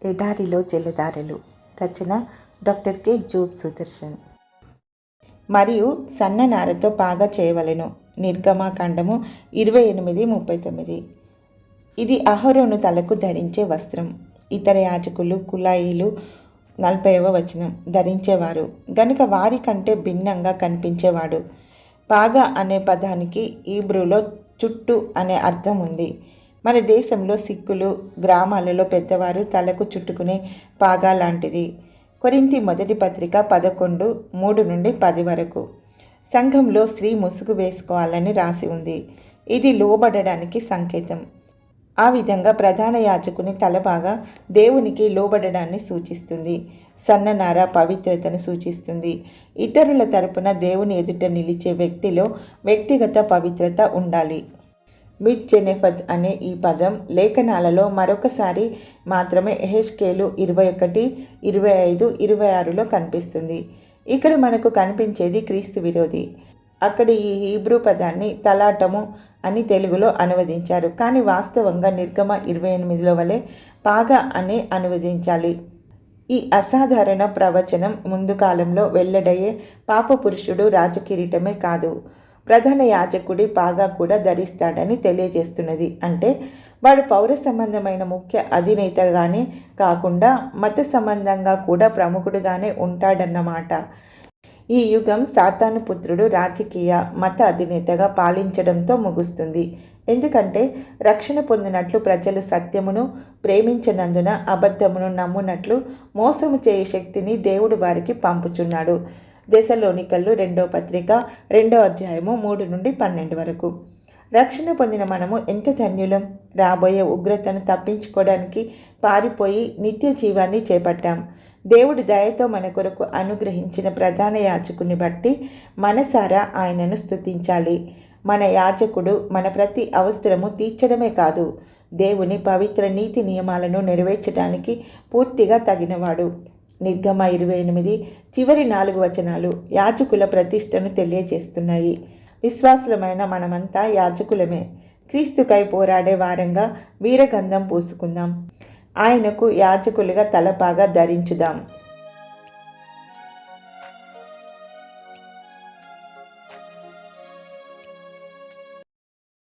ఎడారిలో జలధారలు. రచన doctor K Job Sudarshan. మరియు సన్ననారతో పాగా చేయవలెను. నిర్గమాకాండము 28:39. ఇది అహరోను తలకు ధరించే వస్త్రం. ఇతర యాజకులు కులాయిలు 40వ వచనం ధరించేవారు గనుక వారి కంటే భిన్నంగా కనిపించేవాడు. పాగా అనే పదానికి హీబ్రూలో చుట్టు అనే అర్థం ఉంది. మన దేశంలో సిక్కులు గ్రామాలలో పెద్దవారు తలకు చుట్టుకునే పాగా లాంటిది. కొరింథీ మొదటి పత్రిక 11:3-10 వరకు. సంఘంలో స్త్రీ ముసుగు వేసుకోవాలని రాసి ఉంది. ఇది లోబడడానికి సంకేతం. ఆ విధంగా ప్రధాన యాజకుని తలపాగా దేవునికి లోబడడాన్ని సూచిస్తుంది. సన్ననార పవిత్రతను సూచిస్తుంది. ఇతరుల తరపున దేవుని ఎదుట నిలిచే వ్యక్తిలో వ్యక్తిగత పవిత్రత ఉండాలి. మిడ్ జెనెఫత్ అనే ఈ పదం లేఖనాలలో మరొకసారి మాత్రమే యెహెజ్కేలు 21, 25, 26లో కనిపిస్తుంది. ఇక్కడ మనకు కనిపించేది క్రీస్తు విరోధి. అక్కడ ఈ హీబ్రూ పదాన్ని తలాటము అని తెలుగులో అనువదించారు. కానీ వాస్తవంగా నిర్గమ 28లో వలె పాగా అని అనువదించాలి. ఈ అసాధారణ ప్రవచనం ముందు కాలంలో వెల్లడయ్యే పాపపురుషుడు రాజకిరీటమే కాదు, ప్రధాన యాజకుడి పాగా కూడా ధరిస్తాడని తెలియజేస్తున్నది. అంటే వాడు పౌర సంబంధమైన ముఖ్య అధినేతగానే కాకుండా మత సంబంధంగా కూడా ప్రముఖుడుగానే ఉంటాడన్నమాట. ఈ యుగం సాతాను పుత్రుడు రాజకీయ మత అధినేతగా పాలించడంతో ముగుస్తుంది. ఎందుకంటే రక్షణ పొందినట్లు ప్రజలు సత్యమును ప్రేమించనందున అబద్ధమును నమ్మునట్లు మోసము చేయు శక్తిని దేవుడు వారికి పంపుచున్నాడు. దెసలోనికలు 2వ పత్రిక 2వ అధ్యాయము 3-12 వరకు. రక్షణ పొందిన మనము ఎంత ధన్యులం! రాబోయే ఉగ్రతను తప్పించుకోవడానికి పారిపోయి నిత్య జీవాన్ని చేపట్టాం. దేవుడి దయతో మన కొరకు అనుగ్రహించిన ప్రధాన యాజకుని బట్టి మనసారా ఆయనను స్తుతించాలి. మన యాజకుడు మన ప్రతి అవసరము తీర్చడమే కాదు, దేవుని పవిత్ర నీతి నియమాలను నెరవేర్చడానికి పూర్తిగా తగినవాడు. నిర్గమ 28 చివరి 4 వచనాలు యాజకుల ప్రతిష్టను తెలియజేస్తున్నాయి. విశ్వాసులమైన మనమంతా యాజకులమే. క్రీస్తుకై పోరాడే వారంగా వీరగంధం పూసుకుందాం. ఆయనకు యాజకులుగా తలపాగా ధరించుదాం.